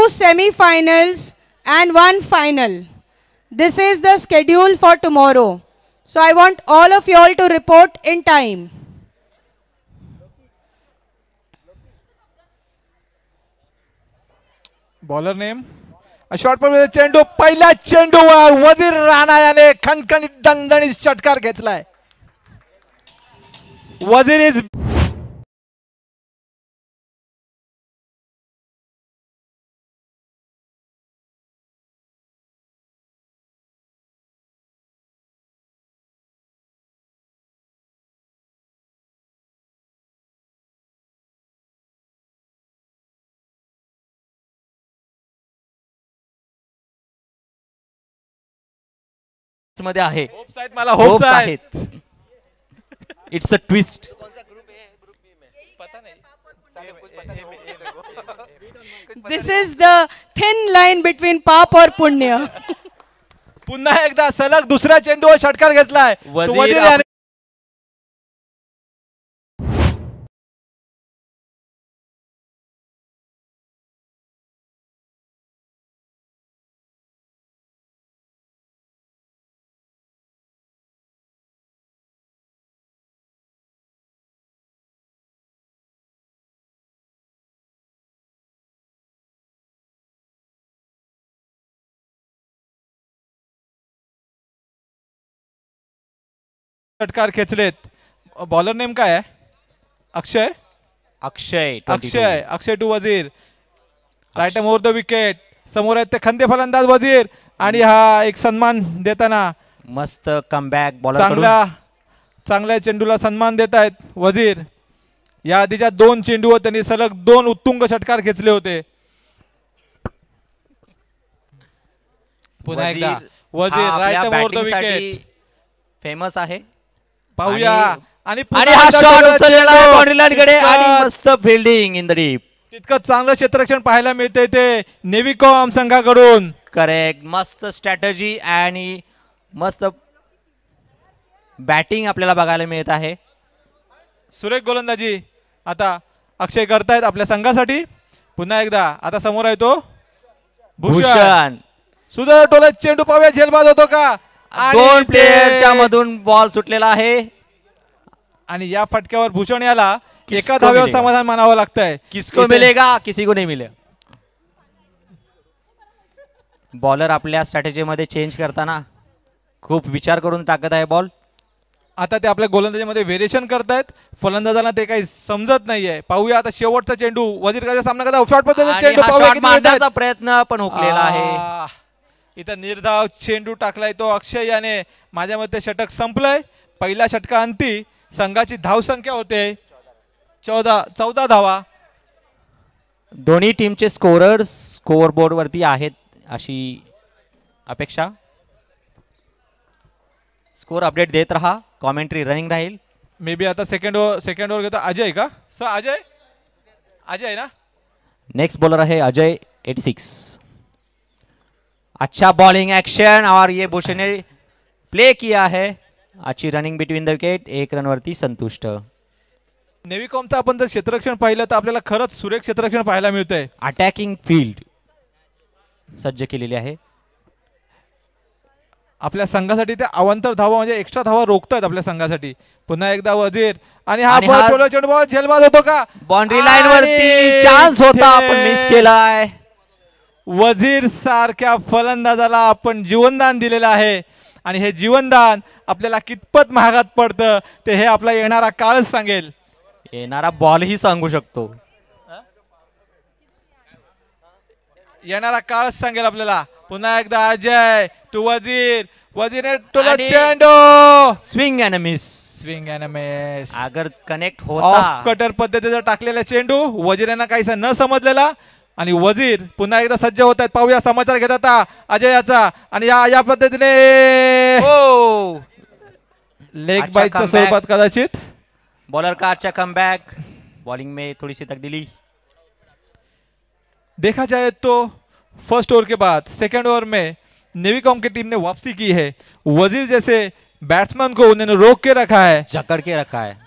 semi-finals and 1 final. This is the schedule for tomorrow. So I want all of you all to report in time. Bowler name short पर चेंडू पहिल्या चेंडूवर वजीर राणा याने खणखणीत दणदणीत षटकार घेतलाय. वजीर इज मध्ये आहे. मला होप्स आहेत. It's a twist. This is the thin line between पाप और पुण्य. पुन्हा एकदा सलग दुसऱ्या चेंडूवर षटकार घेतलाय. वजीर याने षटकार खेचलेत. बॉलर नेम काय आहे? Akshay. Akshay to Wazir. Right over the wicket. समोर आहेत ते खंदे फलंदाज वजीर आणि हा एक सन्मान देताना मस्त कमबॅक बॉलर. चांगल्या चेंडूला सन्मान देत आहेत वजीर. या आधीच्या 2 चेंडूवर त्यांनी सलग 2 उत्तुंग षटकार खेचले होते. पुन्हा एकदा Wazir right over the wicket famous आहे. पाहूया आणि हा शॉट उचललेला आहे बाउंड्री लाईन कडे आणि मस्त फिल्डिंग इन द डीप. तितकं चांगलं क्षेत्ररक्षण पाहायला मिळते ते नेव्हिकॉम संघाकडून. करेक्ट. मस्त स्ट्रॅटेजी आणि मस्त बॅटिंग आपल्याला बघायला मिळत आहे. सुरेख गोलंदाजी आता अक्षय करतायत आपल्या संघासाठी. पुन्हा एकदा आता समोर आहे तो भूषण. सुंदर टोला चेंडू पाहूया झेलबाद होतो का. 2 प्लेयरच्या मधून बॉल सुटलेला आहे आणि या फटक्यावर भूषण याला एका धाव्यावर समाधान मानावं लागतंय. किसको मिलेगा किसी को नहीं मिले. बॉलर आपल्या स्ट्रॅटेजी मध्ये चेंज करताना खूप विचार करून टाकत आहे बॉल. आता ते आपल्या गोलंदाजीमध्ये व्हेरिएशन करतायत. फलंदाजांना ते काही समजत नाहीये. पाहूया आता शेवटचा चेंडू वजीर सामना करता शॉर्ट पद्धतीने चेंडू मारण्याचा प्रयत्न पण हुकलेला आहे. इथं निर्धाव चेंडू टाकलाय तो अक्षय याने. माझ्या मते षटक संपलंय. पहिल्या षटकांती संघाची धावसंख्या होते 14 धावा. दोन्ही टीमचे स्कोरर्स स्कोअर बोर्ड वरती आहेत अशी अपेक्षा. स्कोर अपडेट देत रहा. कॉमेंट्री रनिंग राहील. मे बी आता सेकंड ओव्हर घेतो अजय का सर. अजय ना. नेक्स्ट बॉलर आहे अजय 86. अच्छा बॉलिंग एक्शन और ये भूषण ने प्ले किया है. अच्छी running between the wicket. 1 run वरती संतुष्ट. नेव्हिकॉमचं आपण जर क्षेत्ररक्षण पाहिलं तर आपल्याला खरंच सुरेख क्षेत्ररक्षण पाहायला मिळतंय. अटॅकिंग फील्ड सज्ज केलेली आहे. आपल्या संघासाठी ते अवांतर धावा म्हणजे एक्स्ट्रा धावा रोखतायत आपल्या संघासाठी. पुन्हा एकदा वजीर आणि हा चेंडू झेलबाद होतो का. बाउंड्री लाईन वरती चान्स होता पण मिस केलाय. वजीर सारख्या फलंदाजाला आपण जीवनदान दिलेलं आहे आणि हे जीवनदान आपल्याला कितपत महागात पडतं ते हे आपला येणारा काळच सांगेल. येणारा बॉल ही सांगू शकतो. येणारा काळच सांगेल आपल्याला. पुन्हा एकदा अजय टू वजीर टोला चेंडू स्विंग अँड मिस. अगर कनेक्ट होता. ऑफ कटर पद्धतीचा टाकलेला चेंडू वजीरांना काहीसा न समजलेला आणि वजीर पुन्हा एकदा सज्ज होत आहेत. पाहूया समाचार घेत आता अजयाचा आणि या पद्धतीने लेग बाईटच्या स्वरूपात कदाचित. बॉलर का अच्छा कमबैक. बॉलिंग में थोड़ी सी तब्दीली. देखा जाए तो फर्स्ट ओवर के बाद सेकेंड ओवर में नेविकॉम की टीम ने वापसी की है. वजीर जैसे बैट्समैन को उन्होंने रोक के रखा है, जकड़ के रखा है.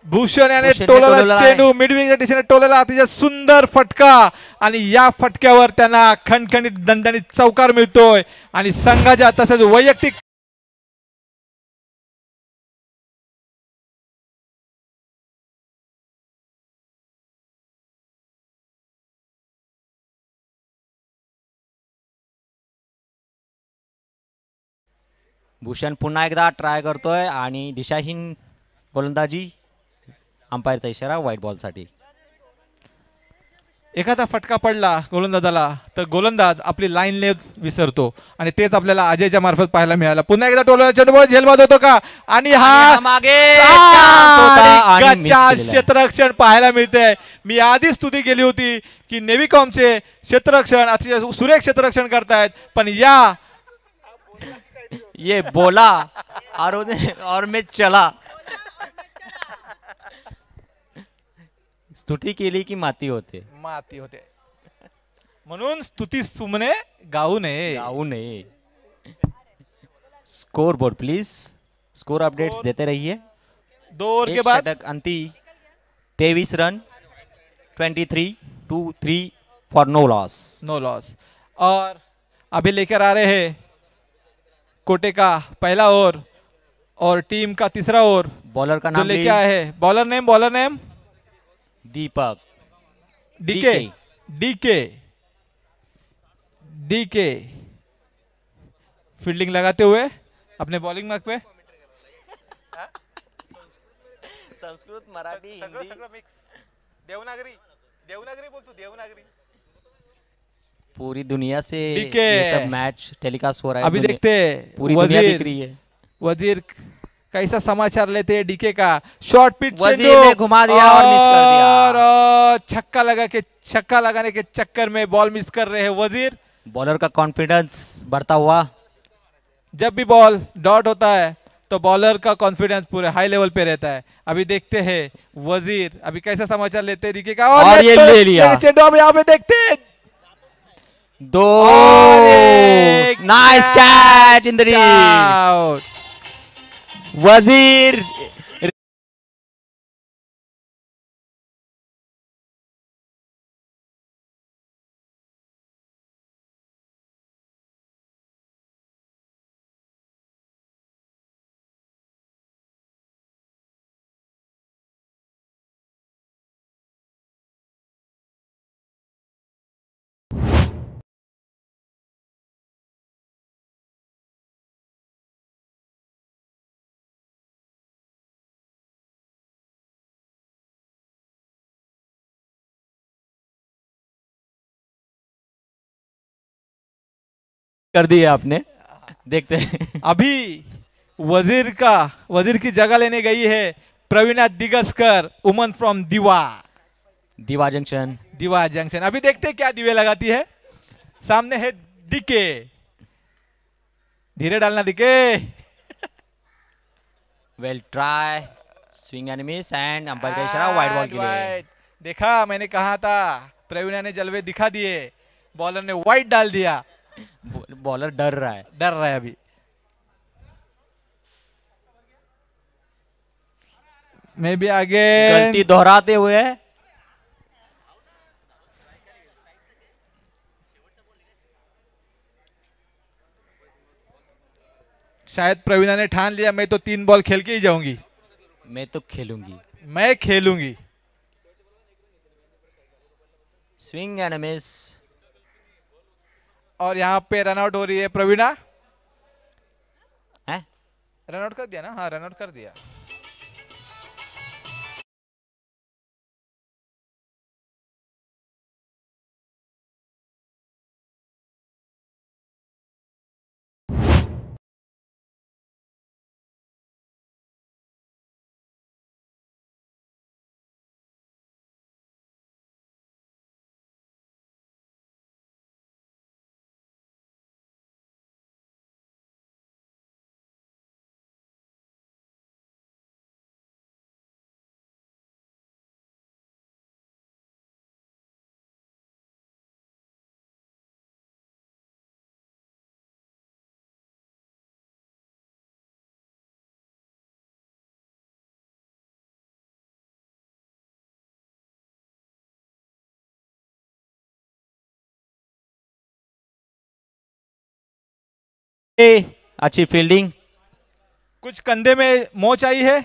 भूषण याने भूषणने टोलला टोलवला आहे. चेंडू मिडविंगच्या दिशेने टोलला, अतिशय सुंदर फटका आणि या फटक्यावर त्यांना खणखणीत दणदणीत चौकार मिळतोय आणि संघाच्या तसेच वैयक्तिक भूषण पुन्हा एकदा ट्राय करतोय आणि दिशाहीन गोलंदाजी. अंपायरचा इशारा व्हाईट बॉलसाठी. एखादा फटका पडला गोलंदाजाला तर गोलंदाज आपली लाईन लेथ विसरतो आणि तेच आपल्याला अजयच्या मार्फत पाहायला मिळालं. पुन्हा एकदा टोलला चेंडू झेलबाद होतो का आणि हा मागे क्षेत्ररक्षण पाहायला मिळते. मी आधीच स्तुती केली होती की नेव्हिकॉमचे क्षेत्ररक्षण अतिशय सुरेख क्षेत्ररक्षण करतायत, पण या ये बोला और मैं चला. स्तुती केली की माती होते. माती होते म्हणून स्तुती सुमने गाऊ नये. गाऊ नये. Score board please. Score updates देते रहिए. 2 ओवर के बाद षटक अंती 23 run 23-2-3 for no loss. No loss. और अभी लेकर आ रहे हैं कोटे का पहला ओवर और टीम का तीसरा ओवर. बॉलर का जो नाम लेके आए हैं bowler name Deepak. DK. DK DK fielding लगाते हुए अपने बॉलिंग मार्क पे. संस्कृत मराठी हिंदी मिक्स. देवनागरी बोल तू. देवनागरी. पूरी दुनिया से DK. ये सब मैच टेलीकास्ट हो रहा है. अभी देखते हैं पूरी दुनिया दिख रही है. वजीर कैसा समाचार लेते हैं डीके का. शॉर्ट पिच वजीर ने घुमा दिया और मिस कर दिया. और छक्का लगाने के चक्कर में बॉल मिस कर रहे हैं वजीर. बॉलर का कॉन्फिडेंस बढ़ता हुआ. जब भी बॉल डॉट होता है तो बॉलर का कॉन्फिडेंस पूरे हाई लेवल पे रहता है. अभी देखते हैं वजीर अभी कैसा समाचार लेते हैं डीके का. और ये ले लिया. चेंडू अब यहाँ पे देखते हैं. दो. Nice catch in the reel. Wazir कर दिए आपने. देखते हैं. अभी वजीर की जगह लेने गई है प्रवीणा दिगस्कर उमन फ्रॉम दीवा जंक्शन. अभी देखते हैं क्या दिवे लगाती है. सामने है डीके. धीरे डालना DK. Well try. Swing and miss and umpire का इशारा वाइड बॉल के लिए. देखा मैंने कहा था प्रवीणा ने जलवे दिखा दिए. बॉलर ने वाइड डाल दिया. बॉलर डर रहा है अभी. मैं भी आगे गलती दोहराते हुए. शायद प्रवीणा ने ठान लिया मैं तो 3 बॉल खेल के ही जाऊंगी. मैं तो खेलूंगी. मैं खेलूंगी. Swing and miss. और यहाँ पे रनआउट हो रही है प्रवीणा. हैं? रनआउट कर दिया ना. हाँ रनआउट कर दिया. अच्छी फील्डिंग, कुछ कंधे में मोच आई है,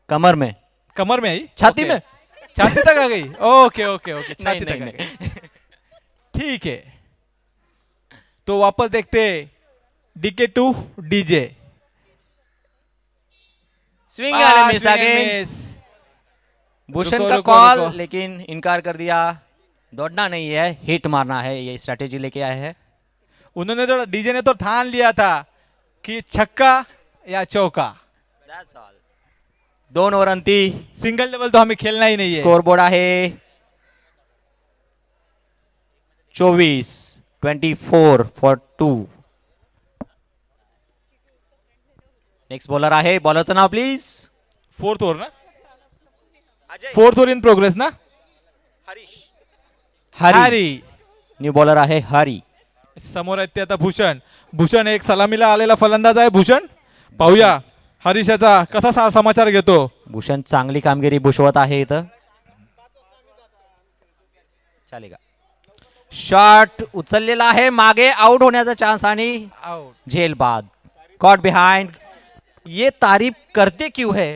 कमर में, कमर में आई, छाती ओके। में, छाती तक आ गई, ओके ओके ओके, नहीं छाती तक नहीं आ गई, ठीक है। तो वापस देखते DK to DJ, swing and miss again. Bhushan रुको, का रुको, कॉल, रुको। लेकिन इनकार कर दिया। दौड़ना नहीं है, हिट मारना है, ये स्ट्रैटेजी लेके आए हैं। उन्होंने तो डीजे ने तो ठान लिया था कि छक्का या चौका, 2 ओव्हर अंती, सिंगल डबल तो हमें खेलना ही नहीं है। स्कोर बोर्ड आहे 24 फॉर 2। नेक्स्ट बॉलर आहे, बॉलरचं नाव प्लीज। फोर्थ ओव्हर ना, फोर्थ ओव्हर इन प्रोग्रेस ना, हरी। न्यू बॉलर आहे हरी। समोर आहेत ते आता भूषण, भूषण एक सलामीला आलेला फलंदाज आहे। भूषण पाहूया हरीशाचा कसा समाचार घेतो। भूषण चांगली कामगिरी भूषवत आहे इथं, चालेगा। शॉट उचललेला आहे, मागे आउट होण्याचा चान्स आणि आउट, झेल बाद, कॉट बिहाइंड। ये तारीफ करते क्यों है?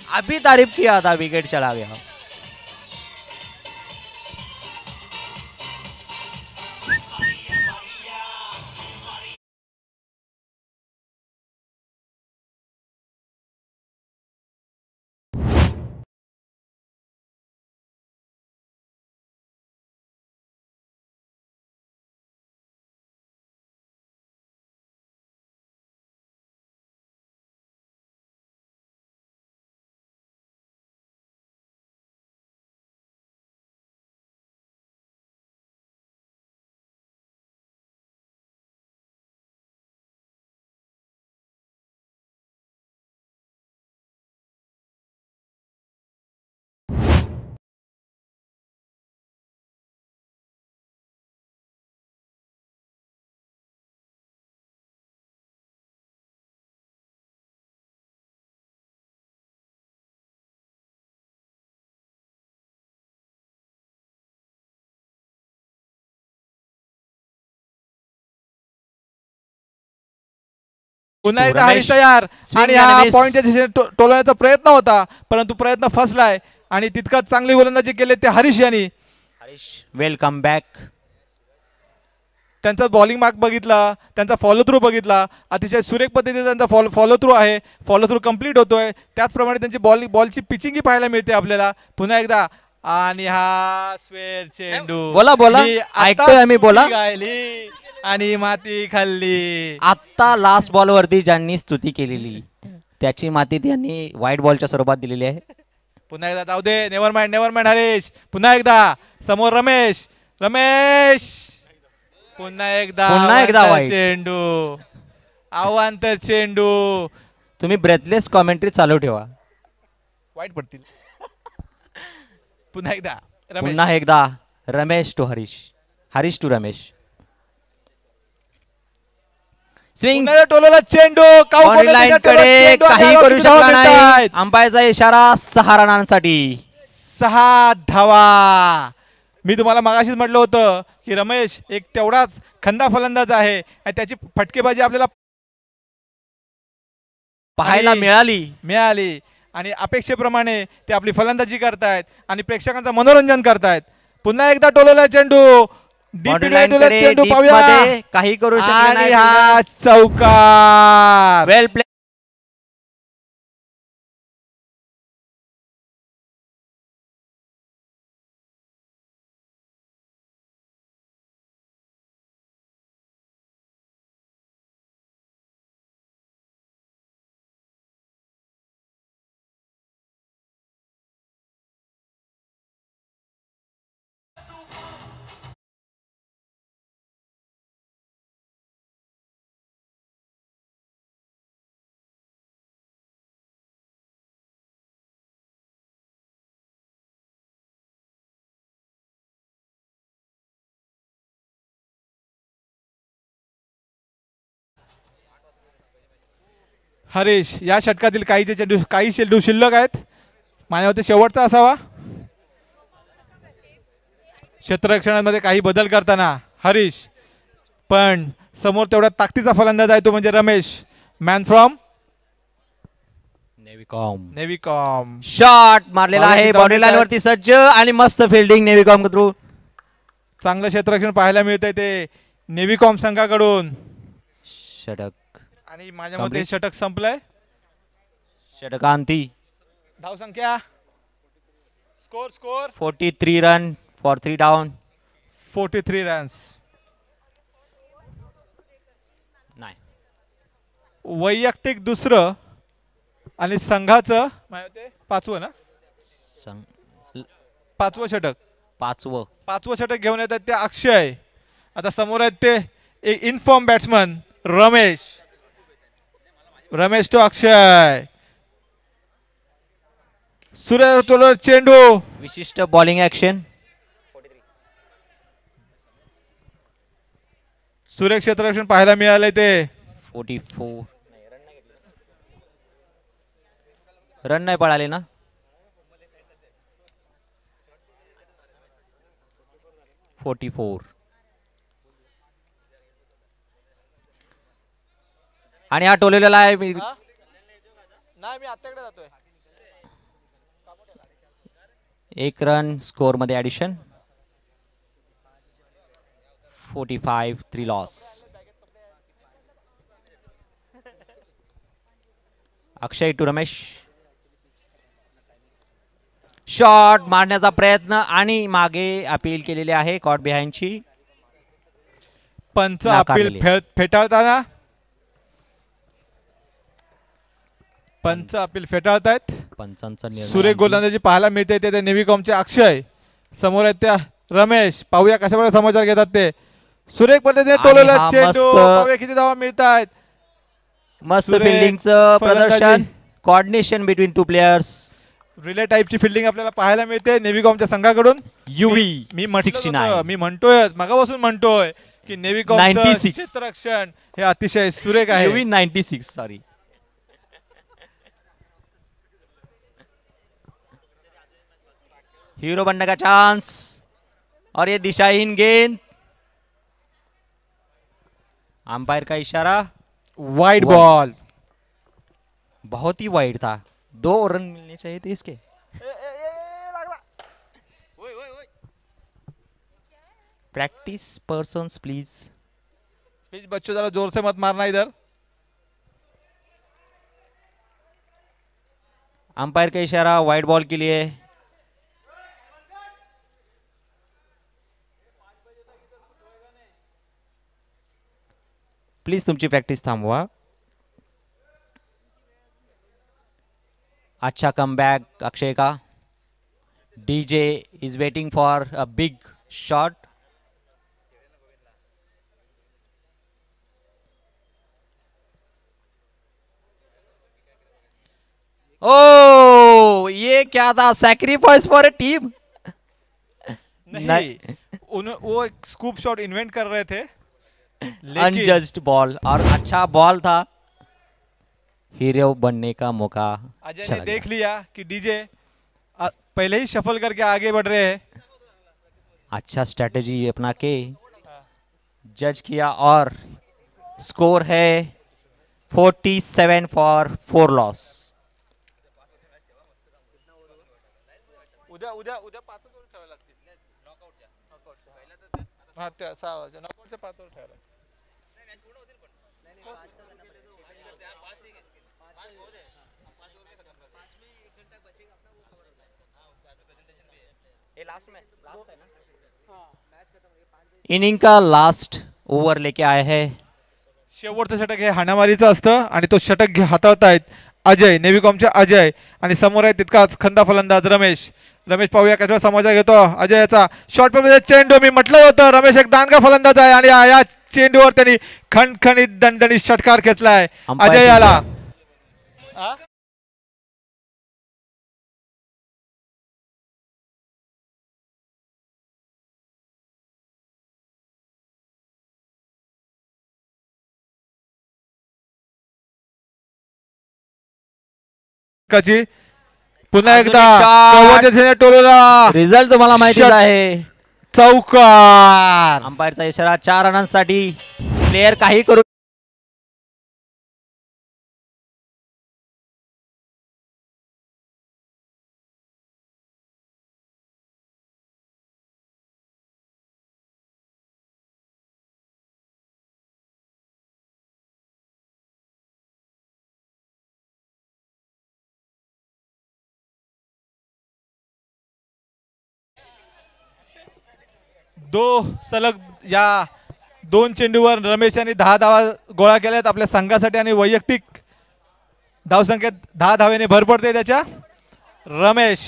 अभी तारीफ किया था, विकेट चला गया। पुन्हा एकदा रमेश, हरीश तयार swing आणि and हा miss. पॉइंटच्या दिशेने टोलवण्याचा प्रयत्न होता, परंतु प्रयत्न फसलाय आणि तितकाच चांगली गोलंदाजी केले ते हरीश यांनी। Harish welcome back. त्यांचा बॉलिंग मार्क बघितला, त्यांचा फॉलो थ्रू बघितला, अतिशय सुरेख पद्धतीने त्यांचा फॉलो थ्रू आहे, फॉलो थ्रू कंप्लीट होतोय। त्याचप्रमाणे त्यांची बॉलची पिचिंग ही पाहायला मिळते आपल्याला पुन्हा एकदा। आणि हा स्क्वेअर चेंडू, बोला, बोला. मी आता ऐकतोय आम्ही, बोला. स्तुती गायली आणि माती खाल्ली। आता लास्ट बॉल वरती ज्यांनी स्तुती केलेली त्याची माती त्यांनी व्हाईट बॉलच्या स्वरूपात दिलेली आहे। पुन्हा एकदा जाऊ दे, नेव्हर माइंड हरीश। पुन्हा एकदा समोर रमेश, रमेश पुन्हा एकदा अवांतर वाईट चेंडू, अवांतर चेंडू। तुम्ही ब्रेथलेस कॉमेंट्री चालू ठेवा। वाईट पडतील। पुन्हा एकदा रमेश, पुन्हा एकदा Ramesh to Harish, Harish to Ramesh. Swing पुन्हा एकदा टोलवला चेंडू, बाउंड्री लाईन कडे, काही करू शकला नाही। अंपायरचा इशारा 6 रनांसाठी। 6 धावा। मी तुम्हाला मागाशीच म्हटलं होतं की रमेश एक तेवढाच खंदा फलंदाज आहे आणि त्याची फटकेबाजी आपल्याला पाहायला मिळाली आणि अपेक्षेप्रमाणे ते आपली फलंदाजी करतायत आणि प्रेक्षकांचं मनोरंजन करतायत। पुन्हा एकदा टोलवला चेंडू, चेंडू पाहूया, काही करू शकला आणि नाही। हा चौकार, वेल प्ले। हरीश या षटकातील काही चेंडू शिल्लक आहेत, माझ्या मते शेवटचा असावा। क्षेत्ररक्षणामध्ये काही बदल करताना हरीश पण समोर तेवढा ताकदीचा फलंदाज आहे तो म्हणजे रमेश, मॅन फ्रॉम नेव्हीकॉम. शॉट मारलेला बाउंड्री आहे धावून बाउंड्री येत लाईन आहेत. वरती सज्ज आणि मस्त फिल्डिंग नेव्हीकॉम थ्रू. चांगलं क्षेत्ररक्षण पाहायला मिळतंय ते नेव्हीकॉम संघाकडून. षटक आणि माझ्या मते Complete. षटक संपलंय. षटकांती. धाव संख्या score 43 run for 3 down. 43 runs. नाही वैयक्तिक दुसरं आणि संघाचं पाचवं ना, पाचवं षटक. पाचवं षटक घेऊन येतात ते अक्षय. आता समोर आहेत ते एक इनफॉर्म बॅट्समन रमेश तो अक्षय. सूर्य टोलर चेंडू. विशिष्ट बॉलिंग ऍक्शन. सूर्य क्षेत्ररक्षण पाहायला मिळालंय ते 44 रन नाही पळाले ना. आणि हा टोलेलेला आहे. नाही, मी आत्ताकडे जातोय. 1 रन स्कोर मध्ये addition. 45 3 loss. Akshay to Ramesh. Shot मारण्याचा प्रयत्न आणि मागे अपील केलेली आहे कॉट बिहाइंडची. पंच नाकारलेली. अपील फेटाळताना पंच अपील फेटाळतायत. पंचांचा निर्णय सूर्य गोलंदाजी पाहायला मिळते ते नेव्हीकॉमचे अक्षय. समोर आहेत त्या रमेश. पाहूया कशा प्रकारे समाचार घेतात ते. सुरेख पद्धतीने आणि टोलवला हा चेंडू. मस्त- पाहूया किती धावा मिळतात. मस्त सुरेख फिल्डिंगचं प्रदर्शन. फलंदाजी. Coordination between two players. Relay टाईपची फिल्डिंग आपल्याला पाहायला मिळते नेव्हीकॉमच्या संघाकडून. युवी मी 69. मी म्हणतोय मगापासून म्हणतोय की नेव्हीकॉमचं 96. क्षेत्ररक्षण हे अतिशय सुरेख आहे. युवी 96 सॉरी. हीरो बनने का चांस और ये दिशाहीन गेंद. अंपायर का इशारा. Wide ball. बहुत ही वाइड था. 2 रन मिलने चाहिए थे इसके. Practice persons please. प्लीज बच्चों जरा जोर से मत मारना इधर. अंपायर का इशारा वाइड बॉल के लिए. प्लीज तुमची प्रॅक्टिस थांबवा. अच्छा कमबॅक अक्षय का. DJ is waiting for a big shot. ओ ये क्या था. Sacrifice for a team. नहीं, वो एक स्कूप शॉट इन्वेंट कर रहे थे लेकिन अनजज्ड बॉल और अच्छा बॉल था. हीरो बनने का मौका अजय चला ने गया. देख लिया कि डीजे पहले ही शफल करके आगे बढ़ रहे हैं. अच्छा स्ट्रेटजी अपना के जज किया और स्कोर है 47 फॉर 4 लॉस. उद्या उद्या उद्या 5 ओव्हर ठेवायला लागतील. हा त्या 6 नॉकआउटच्या 5 ओव्हर ठेवायला. इनिंग का लास्ट ओव्हर लेके आए हैं. शेवटचं षटक हे हाणामारीचं असतं आणि तो षटक हाताळतायत अजय, नेव्हीकॉमचे अजय. आणि समोर आहे तितकाच खंदा फलंदाज रमेश. पाहूया कशा समाचार घेतो अजयचा. शॉर्ट मध्ये चेंडू. मी म्हटलं होतं रमेश एक दांडगा फलंदाज आहे आणि या चेंडूवर त्यांनी खणखणीत दणदणीत षटकार घेतलाय अजय याला. पुन्हा अजून एकदा एक shot. कवच दिशेने टोलला. रिझल्ट तुम्हाला माहितीच Shot. आहे. चौकार. अंपायरचा इशारा 4 रनांसाठी. प्लेयर काही करू सलग या 2 चेंडूवर रमेश यांनी 10 धावा गोळा केल्यात आपल्या संघासाठी आणि वैयक्तिक धावसंख्येत 10 धावेने भर पडते त्याच्या. रमेश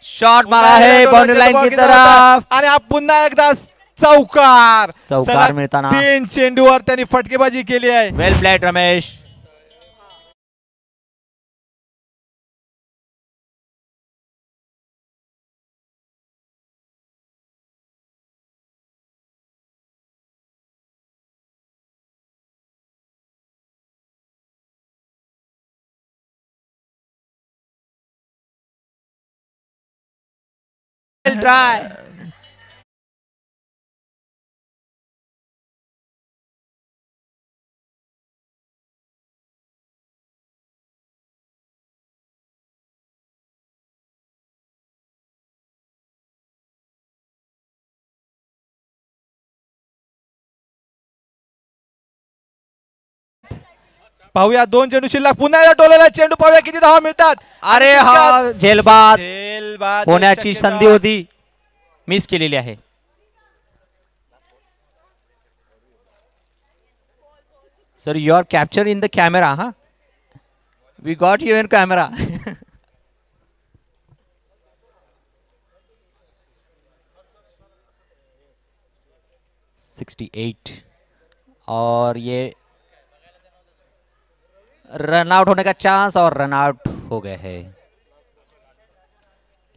शॉट मारा है बाउंड्री लाइन की तरफ आणि हा पुन्हा एकदा चौकार. चौकार मिळताना 3 चेंडूवर त्यांनी फटकेबाजी केली आहे. वेल प्लेड रमेश. ट्राय. पाहूया 2 चेंडू शिल्लक. पुन्हा एकदा टोलेला चेंडू. पाहूया किती धावा मिळतात. अरे हा झेलबाद झेलबाद होण्याची संधी होती, मिस केलेली आहे. Sir you are capture in the camera. हा we got you in camera. 68 और ये रन आउट होने का चांस और रन आउट हो गए हैं.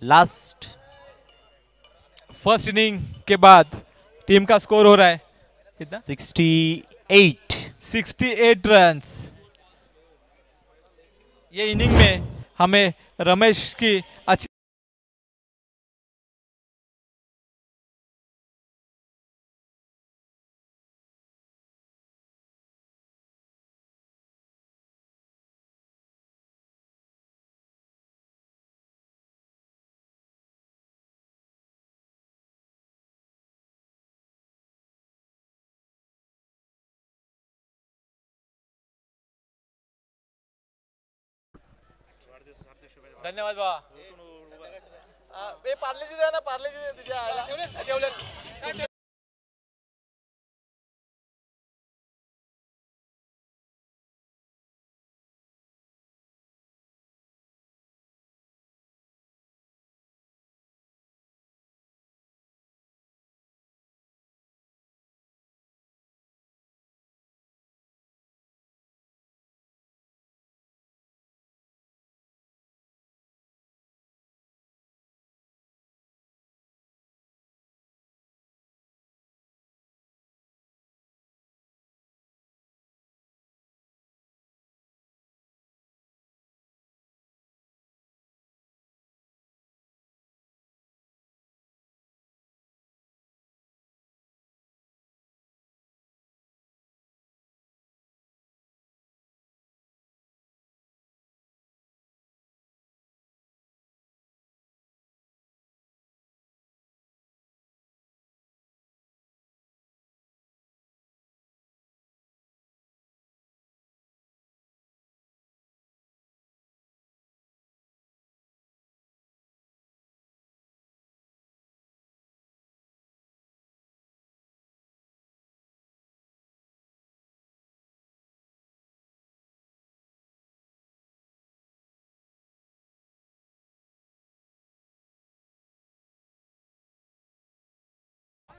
लास्ट फर्स्ट इनिंग के बाद टीम का स्कोर हो रहा है 68 रन्स. ये इनिंग में हमें रमेश की अच्छी धन्यवाद बा. पार्लेजी द्या ना. पार्लेजी तुझ्या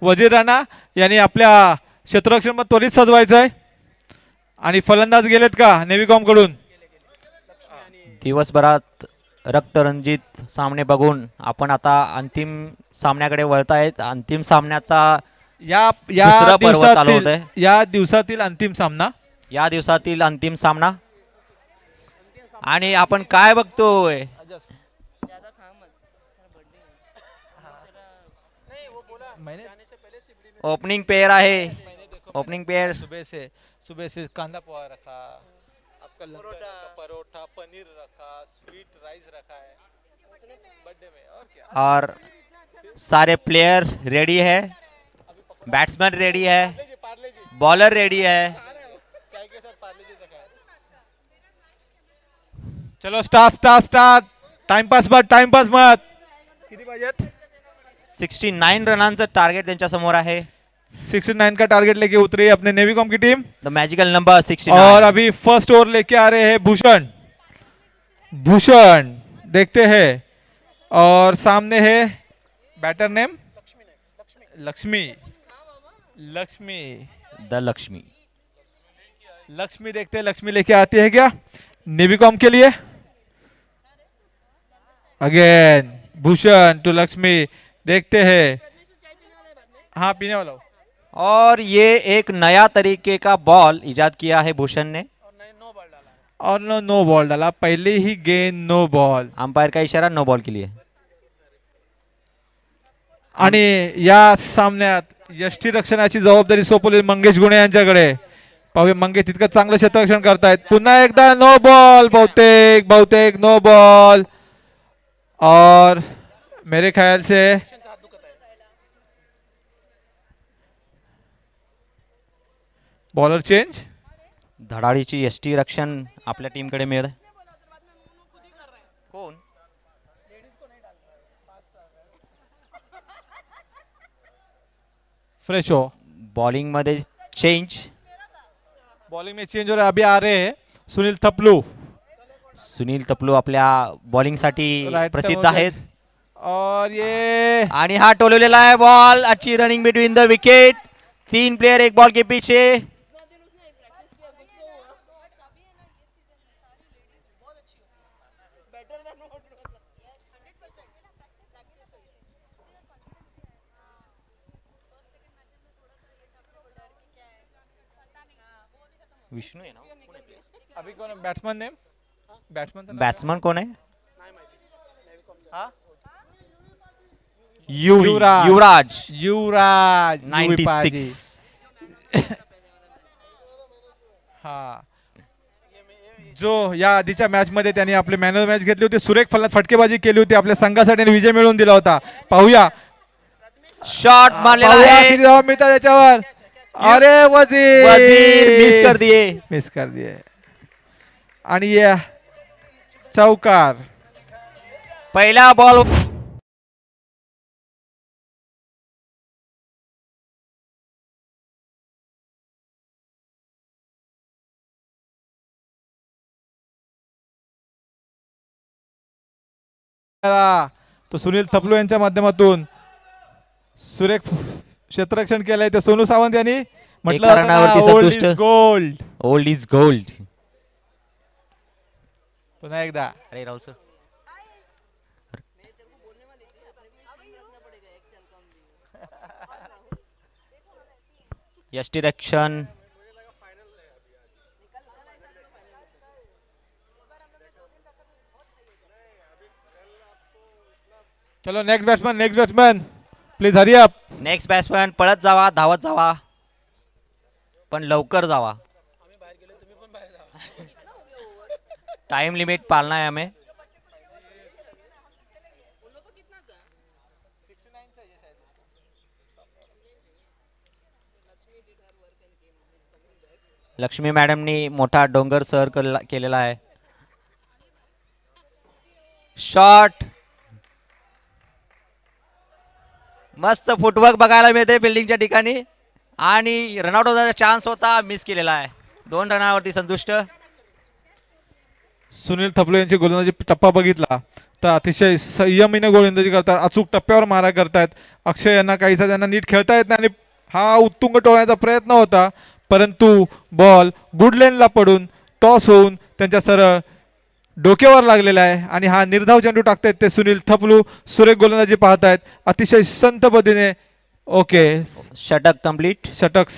वजीर राणा यांनी आपल्या क्षेत्ररक्षण त्वरित सजवायचं आहे. आणि फलंदाज गेलेत का नेव्हीकॉम कडून. दिवसभरात रक्तरंजित सामने बघून आपण आता अंतिम सामन्याकडे वळतायत. अंतिम सामन्याचा दुसरा पर्व चालू होतंय. या दिवसातील अंतिम सामना. या दिवसातील अंतिम सामना. आणि आपण काय बघतोय ओपनिंग पेयर आहे. ओपनिंग पेयर सुबह से कांदा पोहा रखा, आपका लंका का परोठा, पनीर रखा, स्वीट राइस रखा है बर्थडे में, और क्या। और सारे प्लेयर रेडी है. बैट्समैन रेडी है, बॉलर रेडी है. चाय के साथ पार्ले जी रखा है. चलो स्टार्ट स्टार्ट स्टार्ट. टाइमपास मत. किती पाहिजेत? 69 रनांचं टार्गेट त्यांच्या समोर आहे. 69 का टारगेट लेके उतरी अपने नेवीकॉम की टीम. The magical number 69. और अभी फर्स्ट ओवर लेके आ रहे हैं भूषण देखते हैं. और सामने है batter name Lakshmi. The Lakshmi देखते हैं लक्ष्मी लेके आती है क्या नेवीकॉम के लिए. Again Bhushan to Lakshmi. देखते हैं. हाँ पीने वाला हूँ. और ये एक नया तरीके का बॉल इजाद किया है भूषण ने. और नो बॉल डाला. पहले ही गेंद नो बॉल. अंपायर का इशारा नो बॉल के लिए. आणि या सामन्यात यष्टीरक्षणाची जबाबदारी सोपवली मंगेश गुणे यांच्याकडे. पाहूया मंगेश तितकं चांगलं क्षेत्ररक्षण करतायत. पुन्हा एकदा नो बॉल. बहुतेक नो बॉल. और मेरे ख्याल से बॉलर चेंज. धडाडीची यष्टी रक्षण आपल्या टीमकडे मिळत. कोण? फ्रेश हो. बॉलिंग मध्ये चेंज. बॉलिंग में चेंज हो रहा है. अभी आ रहे हैं सुनील थपलू. सुनील तपलू आपल्या बॉलिंग साठी Right प्रसिद्ध term आहेत. और ये आणि हा टोलवलेला आहे बॉल. अच्छी running between the wicket. 3 player एक बॉल के पीछे. विष्णू आहे ना. अभी कौन है बैट्समैन नेम. बॅट्समन कोण आहे? युवराज 96. हा जो या आधीच्या मॅच मध्ये त्यांनी आपले मॅन ऑफ मॅच घेतली होती. सुरेख फटकेबाजी केली होती. आपल्या संघासाठी आणि विजय मिळवून दिला होता. पाहूया शॉट मारलेला आहे. किती धावा मिळतात त्याच्यावर. अरे वजीर मिस कर दिए. आणि ये चौकार. पहिला बॉल. तो सुनील थपलू यांच्या माध्यमातून सुरेख क्षेत्ररक्षण केलंय. ते सोनू सावंत यांनी म्हटलं ओल्ड इज गोल्ड. पुन्हा एकदा. अरे राहुल सर. यष्टीरक्षण. चलो next batsman please hurry up. Next batsman पळत जावा, धावत जावा, पण लवकर जावा. टाइम लिमिट पालना है हमें. लक्ष्मी मॅडमनी मोठा डोंगर सर केलेला आहे. शॉट. मस्त फुटवर्क बघायला मिळते फिल्डिंगच्या ठिकाणी. आणि रनआउट होण्याचा चान्स होता, मिस केलेला आहे. 2 रनावरती संतुष्ट. सुनील थपलू यांची गोलंदाजी टप्पा बघितला तर अतिशय संयमीने गोलंदाजी करतात. अचूक टप्प्यावर मारा करतायत. अक्षय यांना काहीसा त्यांना नीट खेळता येत नाही आणि हा उत्तुंग टोळण्याचा प्रयत्न होता. परंतु बॉल गुड लेनला पडून टॉस होऊन त्यांच्या सरळ डोक्यावर लागलेला आहे. आणि हा निर्धाव चेंडू टाकतायत ते सुनील थपलू. सुरेख गोलंदाजी पाहतायत अतिशय संत पद्धतीने. ओके षटक कंप्लीट. षटक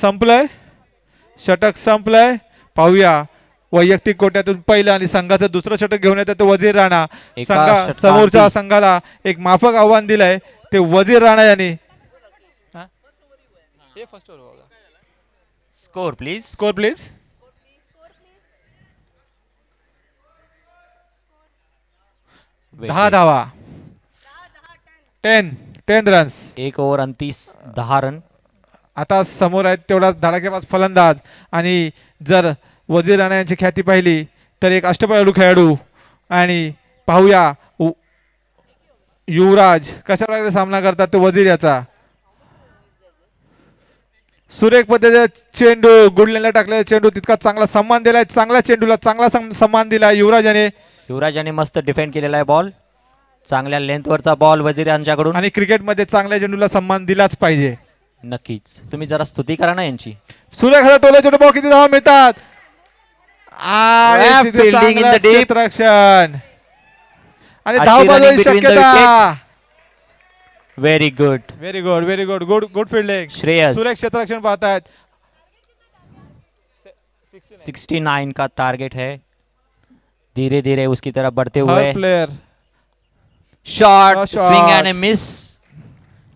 संपलंय. पाहूया वैयक्तिक कोट्यातून पहिलं आणि संघाचं दुसरं षटक घेऊन येतात ते वजीर राणा. समोरच्या संघाला एक माफक आव्हान दिलंय ते वजीर राणा यांनी. हे फर्स्ट ओव्हर बघा. Score please. Score please. दहा धावा. 10 रन्स. 1 over 10 run. आता समोर आहेत तेवढा धडाकेबाज फलंदाज. आणि जर वजीर राणा यांची ख्याती पाहिली तर एक अष्टपैलू खेळाडू. आणि पाहूया युवराज कशा प्रकारे सामना करतात तो वजीर याचा. सुरेख पद्धतीने चेंडू गुडलेला टाकलेला चेंडू तितका चांगला सन्मान दिलाय. चांगला चेंडूला चांगला सन्मान दिलाय युवराजाने मस्त डिफेंड केलेला आहे बॉल. चांगल्या लेंथवरचा बॉल वजीर यांच्याकडून. आणि क्रिकेटमध्ये चांगल्या चेंडूला सन्मान दिलाच पाहिजे. नक्कीच. तुम्ही जरा स्तुती करा ना यांची. सुरेख टोले चेंडू बॉल किती धावा मिळतात. Fielding in the deep. क्षेत्ररक्षण आणि अशी धावबाद running between the शक्यता. Very good. Very good very good good good fielding. Shreyas. सुरेख क्षेत्ररक्षण पाहतायत. 69 का टारगेट है. धीरे धीरे उसकी तरफ बढ़ते हुए. हर player shot shot. Swing and miss.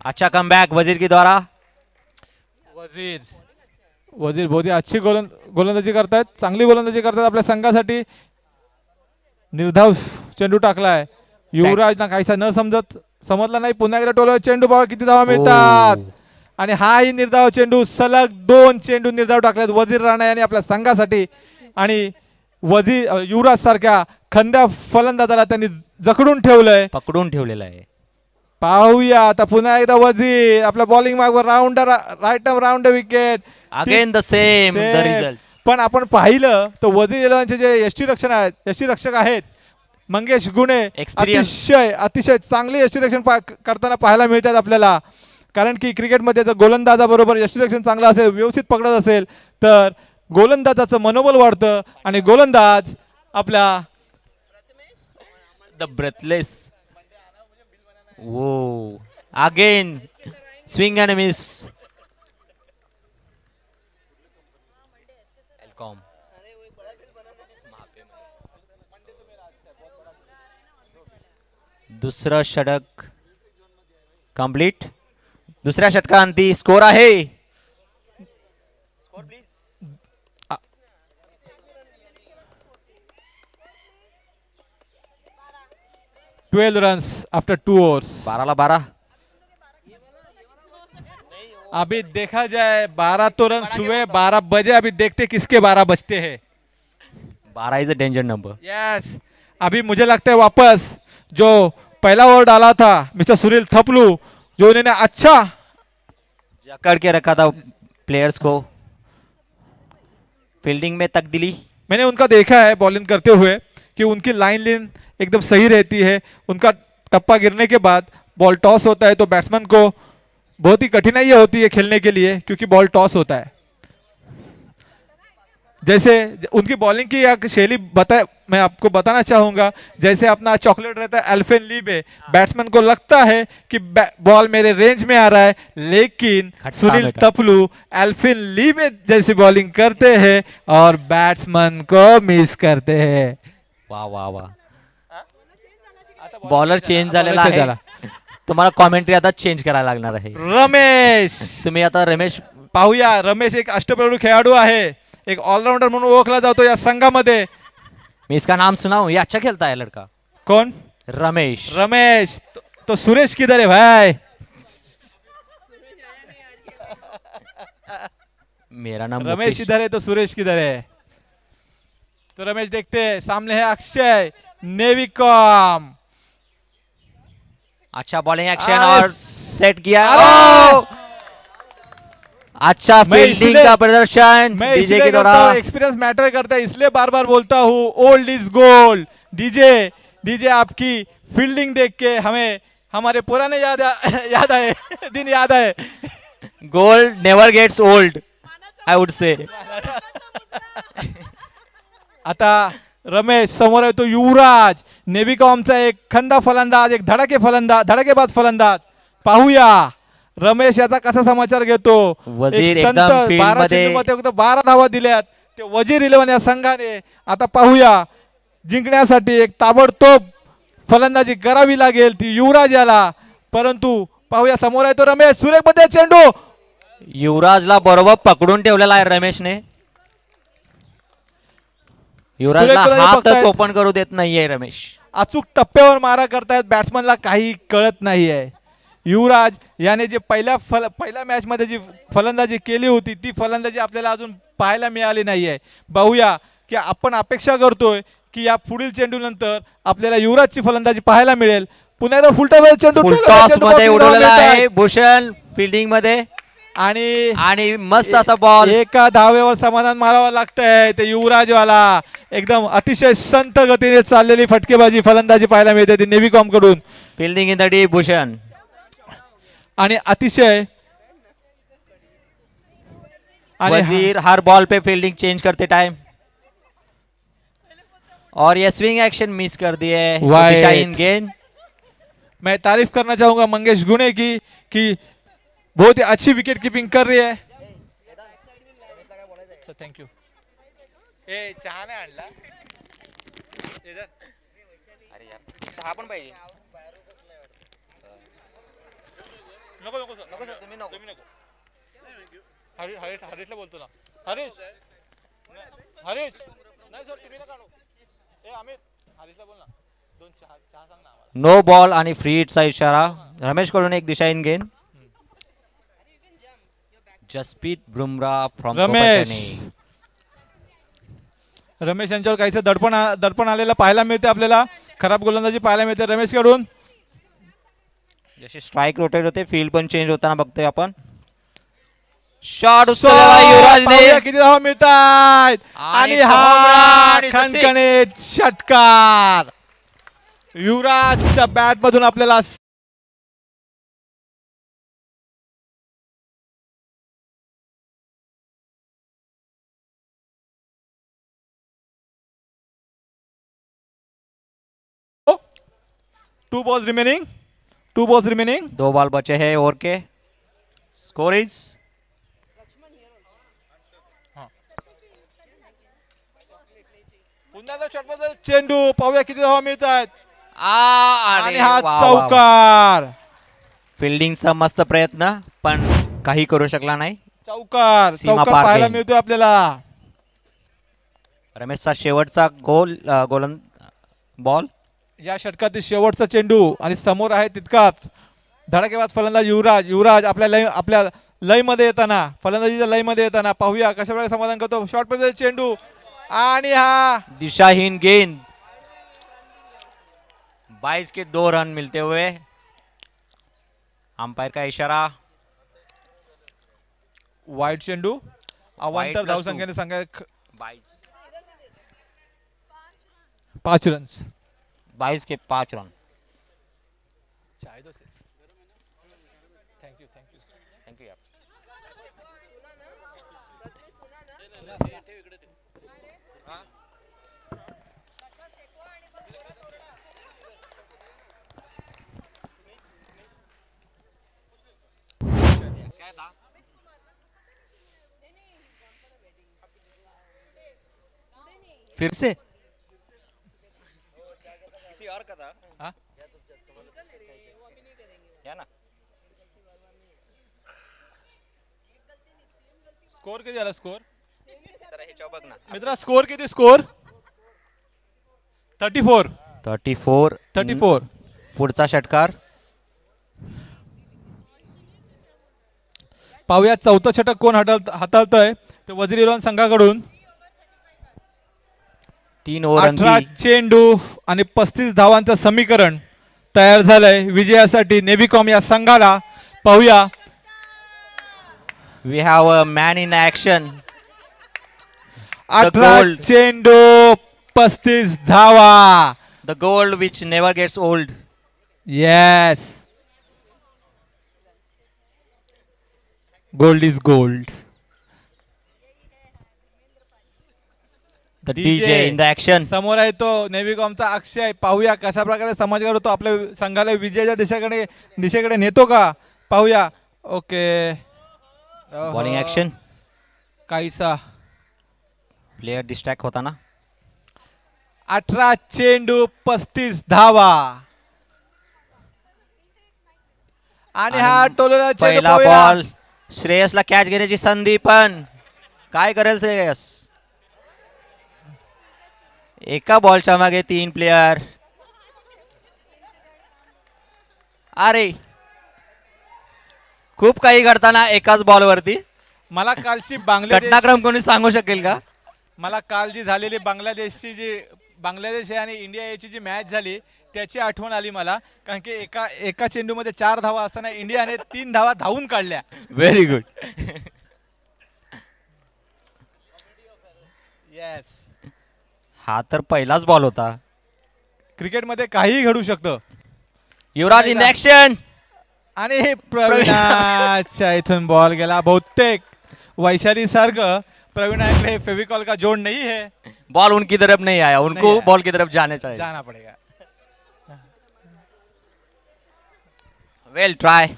अच्छा कमबैक वजीर के द्वारा. वजीर बहुत ही अच्छी गोलंदाजी करतायत. चांगली गोलंदाजी करतात आपल्या संघासाठी. निर्धाव चेंडू टाकलाय. युवराजना काहीसा न समजला नाही. पुन्हा एकदा टोला चेंडू पाहा किती धावा मिळतात. आणि हाही निर्धाव चेंडू. सलग 2 चेंडू निर्धाव टाकलेत वजीर राणा यांनी आपल्या संघासाठी. आणि युवराज सारख्या खंद्या फलंदाजाला त्यांनी जखडून ठेवलंय. पकडून ठेवलेला आहे. पाहूया आता पुन्हा एकदा वजीर आपल्या बॉलिंग मागवर right round wicket. Again the same the result. पण आपण पाहिलं तर वजीर एलेव्हनचे जे यष्टीरक्षक आहेत मंगेश गुणे अतिशय चांगले यष्टीरक्षण करताना पाहायला मिळतात आपल्याला. कारण की क्रिकेटमध्ये जर गोलंदाजाबरोबर यष्टीरक्षण चांगलं असेल व्यवस्थित पकडत असेल तर गोलंदाजाचं मनोबल वाढतं. आणि गोलंदाज आपल्या द ब्रेथलेस. वो अगेन स्विंग एंड मिस. दुसरं षटक कंप्लीट. दुसऱ्या षटकांती स्कोर आहे 12 रन्स आफ्टर 2 ओवर्स. 12 अभी देखा जाए 12 तो रन हुए. 12 बजे. अभी देखते किसके 12 बजते हैं. 12 is a danger number. Yes. अभी मुझे लगता है वापस जो पहला ओवर डाला था मिस्टर सुनील थपलू जो उन्होंने अच्छा जकड़ के रखा था प्लेयर्स को. फील्डिंग में तब्दीली मैंने उनका देखा है बॉलिंग करते हुए कि उनकी लाइन एकदम सही रहती है. उनका टप्पा गिरने के बाद बॉल टॉस होता है तो बैट्समैन को बहुत ही कठिनाई होती है खेलने के लिए क्योंकि बॉल टॉस होता है. जैसे उनकी बॉलिंग की एक शैली मैं आपको बताना चाहूंगा. जैसे अपना चॉकलेट रहता है एल्फिन लीबे. बैट्समैन को लगता है कि बॉल मेरे रेंज में आ रहा है लेकिन सुनील तपलू एल्फिन लीबे जैसी बॉलिंग करते हैं और बैट्समैन को मिस करते हैं. वाह वाह वाह. बॉलर चेंज झालेला आहे. तुम्हाला कॉमेंट्री आता चेंज करायला लागणार आहे. रमेश. तुम्ही आता रमेश पाहूया. रमेश एक अष्टपैलू खेळाडू आहे. एक ऑलराउंडर म्हणून ओळखला जातो या संघामध्ये. मैं इसका नाम सुनाऊं. ये अच्छा खेलता है लड़का. कौन. रमेश. तो सुरेश किधर है भाई. मेरा नाम रमेश इधर है तो सुरेश किधर है. तो रमेश देखते हैं सामने है अक्षय नेविकॉम. अच्छा बॉलिंग एक्शन और सेट किया. अच्छा फील्डिंग का प्रदर्शन डीजे के द्वारा. एक्सपीरियंस मैटर करता है इसलिए बार बार बोलता हूँ ओल्ड इज गोल्ड. डीजे आपकी फील्डिंग देख के हमें हमारे पुराने दिन याद आए. Gold never gets old I would say. आता रमेश समोर आहे तो युवराज. नेविकॉमचा एक खंदा फलंदाज एक धडाकेबाज फलंदाज. पाहूया रमेश याचा कसा समाचार घेतो. वजीर एकदम फील्ड मध्ये 12 धावा दिल्यात ते वजीर इलेव्हन या संघाने. आता पाहूया जिंकण्यासाठी एक ताबडतोब फलंदाजी करावी लागेल ती युवराज याला. परंतु पाहूया समोर आहे तो रमेश. सुरेख मध्ये चेंडू युवराजला बरोबर पकडून ठेवलेला आहे रमेशने. युवराजला सुरेख हातच बघतायत. ओपन करू देत नाहीये रमेश. अचूक टप्प्यावर मारा करतायत बॅट्समनला काही कळत नाहीये. युवराज याने जे पहिल्या मॅच मध्ये जी फलंदाजी केली होती ती फलंदाजी आपल्याला अजून पाहायला मिळाली नाहीये. पाहूया की आपण अपेक्षा करतोय की या पुढील चेंडू नंतर आपल्याला युवराजची फलंदाजी पाहायला मिळेल. पुन्हा एकदा फुलटा चेंडू फुल टॉस मध्ये उडवलेला आहे भूषण फिल्डिंग मध्ये आणि मस्त असा बॉल. एका धावेवर समाधान मारावं लागतंय. ते युवराजवाला एकदम अतिशय संत गतीने चाललेली फटकेबाजी फलंदाजी पाहायला मिळते ती नेव्हीकॉम कडून. Fielding in the deep Bhushan. आणि अतिशय वजीर हर बॉल पे फील्डिंग चेंज करते टाइम और ये स्विंग एक्शन मिस कर दिए. दिशाहीन गेंद. मैं तारीफ करना चाहूंगा मंगेश गुणे की कि बहुत ही अच्छी विकेट कीपिंग कर रही है. Thank you. चहा नाही आणला. अरे यार चहा पण पाहिजे. नको नको सर नको सर तुम्ही नको. हरीशला बोलतो ना. हरीश हरीश नाही सर तुम्ही नका आणू. अमित हरीशला बोल ना. दोन चहा सांग ना आम्हाला. नो बॉल आणि फ्री हिटचा इशारा. रमेश कडून एक दिशाहीन गेंद. जसप्रीत बुमराह फ्रॉम रमेश यांच्यावर काहीच दडपण आलेलं पाहायला मिळते आपल्याला. खराब गोलंदाजी पाहायला मिळते रमेश कडून. जसे स्ट्राइक रोटेट होते फील्ड पण चेंज होताना बघतोय आपण. शॉट उचलला युवराजने. किती धावा मिळतात आणि हा खणखणीत षटकार युवराजच्या बॅट मधून आपल्याला. Two balls remaining. 2 बॉल बचे हैं ओवर के. स्कोर इज पुन्हा चेंडू पाहूया किती धावा मिळतात आणि हा वा, वा, वा. चौकार. फिल्डिंगचा मस्त प्रयत्न पण काही करू शकला नाही. चौकार सीमा पार पाहायला गेम. मिळतोय आपल्याला. रमेशचा शेवटचा गोलन बॉल. या षटकातील शेवटचा चेंडू आणि समोर आहे तितकाच धडाकेबाज फलंदाज युवराज आपल्या लय मध्ये येताना फलंदाजीच्या लय मध्ये येताना पाहूया कशा प्रकारे समाधान करतो. शॉर्ट पे चेंडू आणि हा दिशाहीन गेंद. 22 के 2 रन मिलते हुए. अंपायर का इशारा. वाईट चेंडू. अवांतर Wide धावसंख्येने सांगा 5 रन्स. 22 के 5 रन. थँक्यू. थँक्यू यार. फिर से किसी और का था. हाँ? या ना. स्कोर किती झाला स्कोर जरा हे बघ ना मित्रा. स्कोर किती स्कोर 34. पुढचा षटकार. पाहूया चौथं षटक कोण हाताळतंय. ते वजीर इलॉन संघाकडून. 3 ओव्हर 18 चेंडू आणि 35 धावांचं समीकरण तयार झालंय विजयासाठी नेव्हीकॉम या संघाला. पाहूया. We have a man in action. 18 चेंडू 35 धावा. The gold which never gets old. Yes. Gold is gold. The DJ in the action. समोर आहे तो नेव्हीकॉमचा अक्षय. पाहूया कशा प्रकारे समाजकार होतो आपल्या संघाला विजयाच्या दिशेकडे नेतो का. पाहूया. ओके. Bowling action. काहीसा प्लेयर डिस्ट्रॅक्ट होता ना. 18 चेंडू 35 धावा आणि हा टोलला चेंडू पहिला पाहूया. बॉल श्रेयसला कॅच घेण्याची संधी, पण काय करेल श्रेयस? एका बॉलच्या मागे 3 प्लेयर. अरे खूप काही घडताना एकाच बॉलवरती. मला कालची बांगलादेश घटनाक्रम कोणी सांगू शकेल का? मला काल जी झालेली बांगलादेश आणि इंडिया याची जी मॅच झाली त्याची आठवण आली मला. कारण की एका चेंडूमध्ये 4 धावा असताना इंडियाने 3 धावा धावून काढल्या. Very good. येस. हा तर पहिलाच बॉल होता. क्रिकेटमध्ये काहीही घडू शकतं. युवराज इन ऍक्शन. आणि हे प्रवीणाच्या इथून बॉल गेला. बहुतेक वैशाली सारखं प्रवीणा के फेविकॉल का जोड़ नहीं है. बॉल उनकी तरफ नहीं आया, उनको नहीं आया। बॉल की तरफ जाने चाहिए. जाना पड़ेगा. Well try.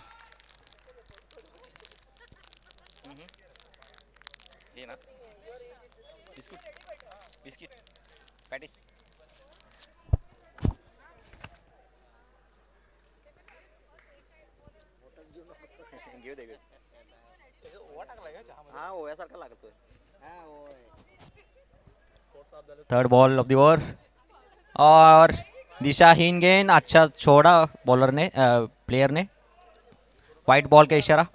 Third ball of the over और दिशाहीन गेंद. अच्छा छोड़ा बॉलर ने, प्लेयर ने. व्हाइट बॉल का इशारा.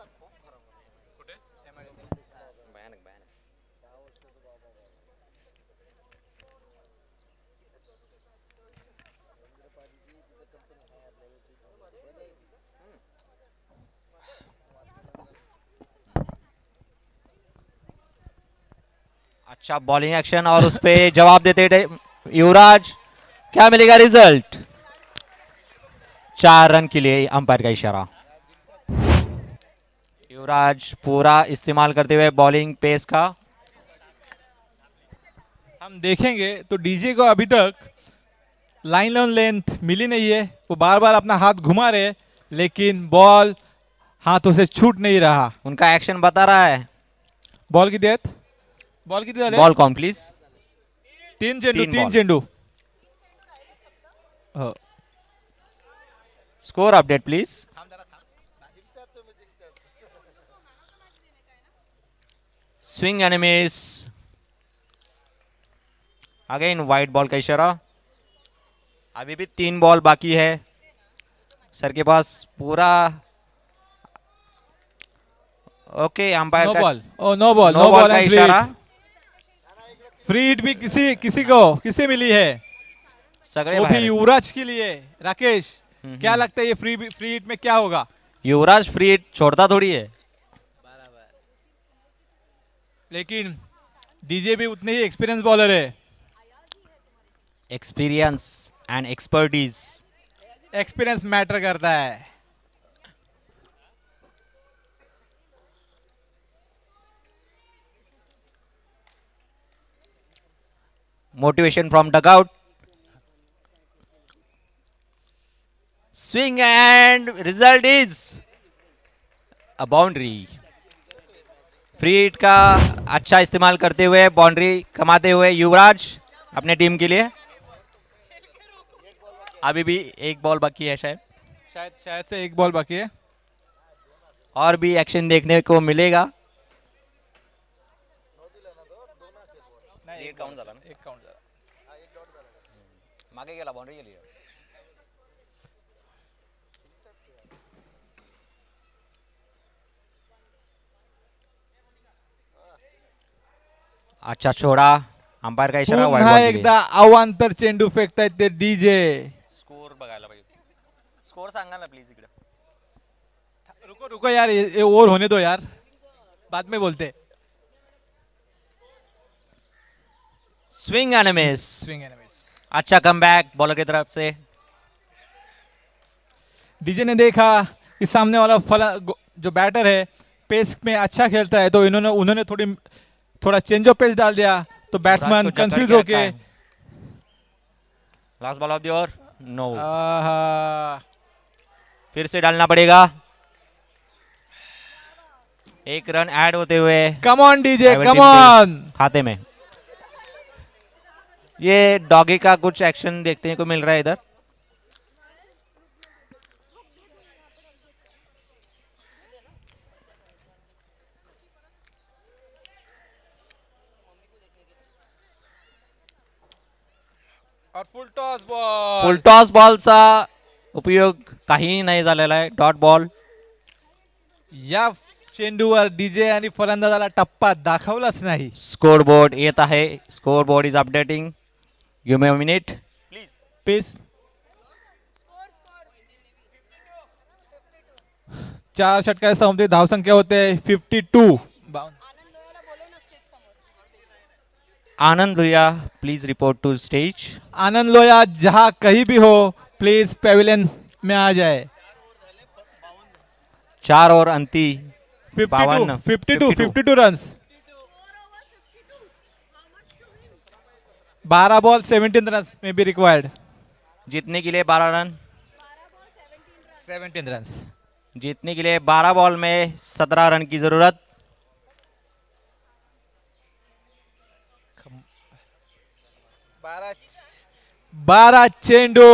अच्छा बॉलिंग एक्शन और उस पे जवाब देते युवराज. क्या मिलेगा रिजल्ट? 4 रन के लिए अंपायर का इशारा. युवराज पूरा इस्तेमाल करते हुए बॉलिंग पेस का. हम देखेंगे तो डीजे को अभी तक लाइन ऑन लेंथ मिली नहीं है. वो बार बार अपना हाथ घुमा रहे लेकिन बॉल हाथों से छूट नहीं रहा. उनका एक्शन बता रहा है. बॉल किती आहेत? बॉल किती झाले? Ball count please. 3 चेंडू. तीन 3 बॉल. चेंडू. हो. Score update please. Swing and miss. Again wide ball का इशारा. अभी भी 3 बॉल बाकी है सर के पास पूरा. ओके अंपायर नो का ball. Oh no ball. No ball का एंड इशारा. फ्री हिट भी किसे मिली है? सगळे वो भी बाहेर. युवराज के लिए. राकेश क्या लगता है ये फ्री हिट में क्या होगा? युवराज फ्री हिट छोड़ता थोड़ी है. लेकिन डीजे भी उतने ही एक्सपीरियंस बॉलर है. Experience end expertise. Experience matter करता है. Motivation from dugout. Swing end result is a boundary. Free hit का अच्छा इस्तेमाल करते हुए बाउंड्री कमाते हुए युवराज अपने टीम के लिए. अभी भी 1 बॉल बाकी है शायद से 1 बॉल बाकी है. और भी एक्शन देखने को मिलेगा. एक काउंट झाला. मागे गेला बाउंड्री गेली. अच्छा छोड़ा. अंपायर का इशारा. पुन्हा एकदा अवांतर चेंडू फेकतायत ते डीजे. स्कोर बघायला पाहिजे. स्कोर सांगा ना प्लीज इकडे. रुको रुको यार, ये ओवर होने दो यार, बाद में बोलते. Swing and miss. Swing and miss. अच्छा कमबैक बॉलर की तरफ से. डीजे ने देखा कि सामने वाला जो बैटर है पेस में अच्छा खेलता है तो उन्होंने थोड़ा चेंज ऑफ पेस डाल दिया तो बैट्समैन कंफ्यूज होके. Last ball of the over. No. आहा. फिर से डालना पड़ेगा. 1 रन ऐड होते हुए come on DJ, Private come team K on. खाते में. ये डॉगी का कुछ एक्शन देखने को मिल रहा है इधर. और फुल टॉस बॉल. फुल टॉस बॉलचा उपयोग काहीही नाही झालेला आहे. Dot ball. या चेंडूवर डीजे आणि फलंदाजाला टप्पा दाखवलाच नाही. स्कोर बोर्ड येत आहे. Score board is updating. Give me a minute please. 4 षटकाच्या संमती धावसंख्या होते 52. Anand Lohiya please report to stage. Anand Loya जहां कहीं भी हो प्लीज पेविलियन में आ जाए. 4 और अंती 52 रन्स. 12 बॉल 17 रन्स में बी रिक्वायर्ड. जीतने के लिए 12 रन. 17 रन्स. जीतने के लिए 12 बॉल में 17 रन की जरूरत. 12 चेंडू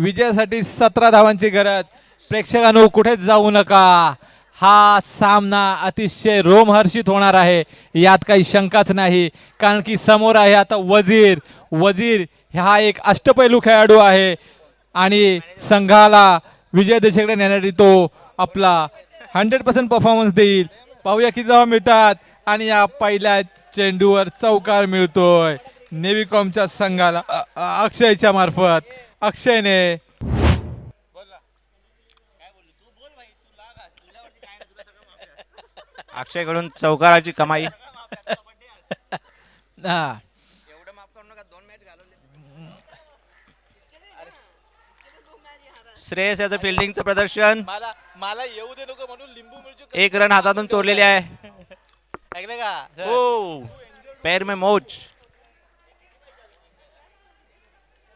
विजयासाठी 17 धावांची गरज. प्रेक्षकांनो कुठेच जाऊ नका. हा सामना अतिशय रोमहर्षित होणार आहे यात काही शंकाच नाही. कारण की समोर आहे आता वजीर हा एक अष्टपैलू खेळाडू आहे आणि संघाला विजय दिशेकडे नेण्यासाठी तो आपला 100% परफॉर्मन्स देईल. पाहूया किती धावा मिळतात आणि या पहिल्या चेंडूवर चौकार मिळतोय नेव्हिकॉमच्या संघाला अक्षयच्या मार्फत. अक्षयने अक्षयकडून चौकाराची कमाई. श्रेयस याचं फिल्डिंगचं प्रदर्शन. मला येऊ दे नको म्हणून लिंबू मिरची 1 रन हातातून चोरलेली आहे. ऐकलं का? हो पैर में मोच.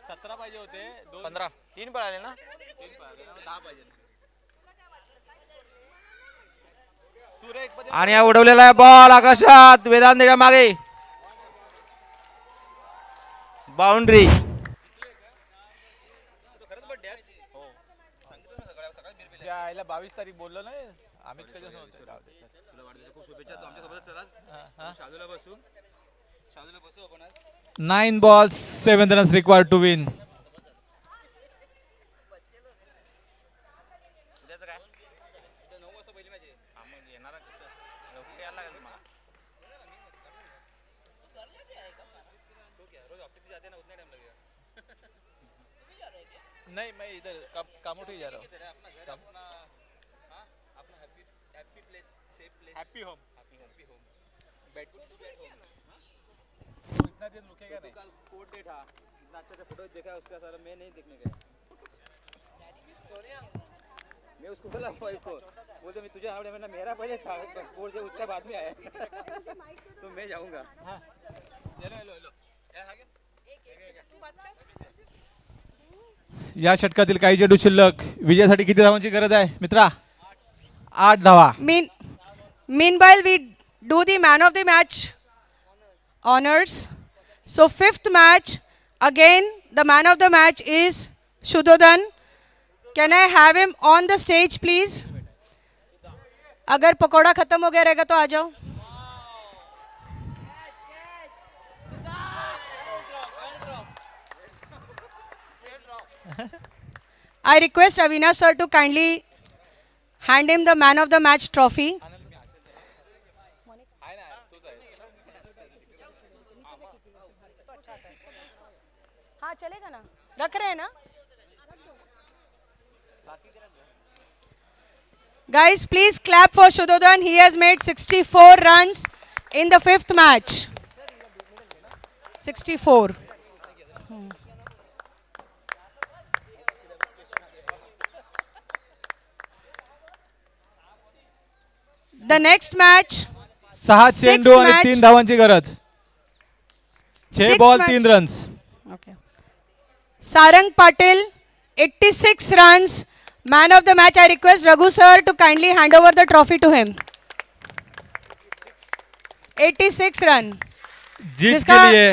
17 पाहिजे होते 15 3 पळाले ना. 10 पाहिजे. आणि हा उडवलेला आहे बॉल आकाशात. वेदांतेच्या मागे बाउंड्री. 22 तारीख बोललो नाही आम्ही. 9 balls 7 runs required to win. नहीं मैं इधर कामोठी जा रहा हूँ. Happy home. इतना दिन रुकेगा नहीं. स्पोर्ट डे था. इतना अच्छा से फोटो देखा उसका सारा मैं नहीं देखने गया. मैं उसको बोला वाइफ को बोलते मैं तुझे आवड़े मैंने मेरा पहले था स्पोर्ट डे उसका बाद में आया. तो मैं जाऊंगा. लो या षटकातील काही चेंडू शिल्लक. विजयासाठी किती धावांची गरज आहे मित्रा? 8 धावा. Meanwhile, we do the man of the match honors. So 5th match, again the man of the match is Shudhodhan. Can I have him on the stage, please? अगर पकौड़ा खत्म हो गया रहेगा तो आ जाओ. I request Avinash sir to kindly hand him the man of the match trophy. हाँ चलेगा ना. रख रहे हैं ना. Guys, please clap for Shudhodhan. He has made 64 runs in the 5th match. 64. The next match. 6 चेंडू आणि 3 धावांची गरज. 6 ball 3 runs. Okay. Sarang Patil, 86 runs. Man of the match. I request Raghu sir to kindly hand over the trophy to him. 86 run. जीत के लिए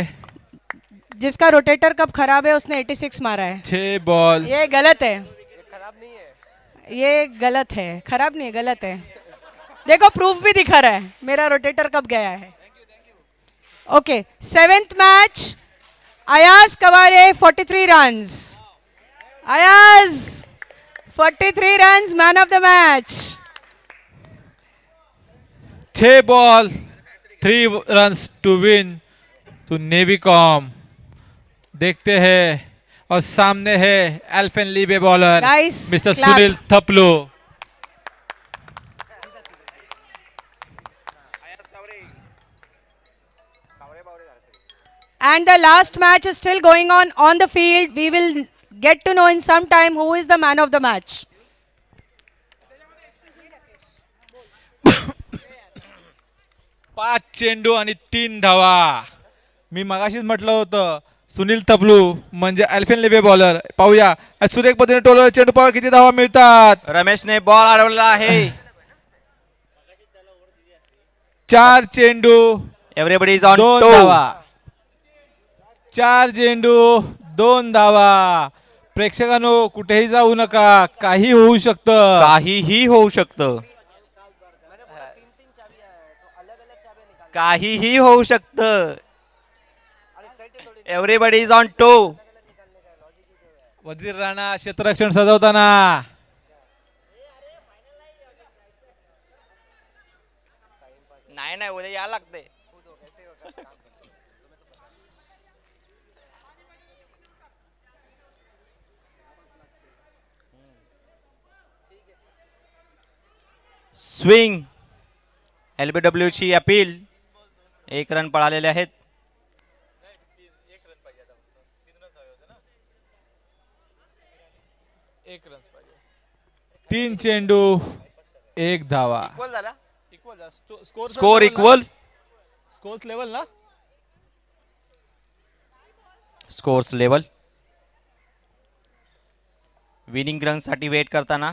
जिसका rotator कब खराब है उसने 86 मारा है. 6 बॉल. ये गलत है. खराब नहीं है. ये गलत है. खराब नहीं है, गलत है. देखो प्रूफ भी दिखा रहा है मेरा रोटेटर कब गया है. Okay 7th match Ayaz Kaware, 43 runs. Ayaz, 43 runs, man of the match. 6 ball, 3 runs to win to Navicom. देखते हैं और सामने है Alpenliebe bowler Guys, mister clap. Sunil Thaplu. And the last match is still going on the field. We will get to know in some time who is the man of the match. पाच चेंडू आणि 3 धावा. मी मगाशीच म्हटलं होतं सुनील थपलू म्हणजे अल्पेनलीबे बॉलर. पाहूया सुरेख पद्धतीने टोलवर चेंडू पावर किती धावा मिळतात. रमेशने बॉल अडवला आहे. 4 चेंडू एव्हरीबडी इज ऑन 2 टू. धावा. 4 चेंडू 2 धावा. प्रेक्षकांनो कुठेही जाऊ नका, काही होऊ शकतं. काहीही होऊ शकतं. काहीही होऊ शकतं. Everybody is on to. Wazir Rana क्षेत्ररक्षण सजवताना. नाही उद्या यायला लागते. स्विंग LBW ची अपील. 1 रन पळालेले आहेत. 3 चेंडू 1 धावा. Score equal. स्कोर्स लेवल ना. Scores level. विनिंग रन साठी वेट करताना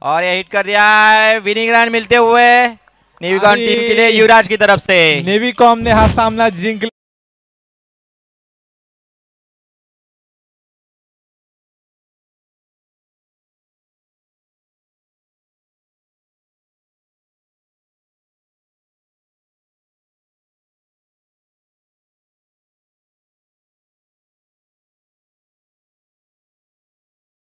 और ये हिट कर दिया है. विनिंग रन मिलते हुए नेविकॉम टीम के लिए युवराज की तरफ से. नेविकॉम ने हा सामना जिंकला.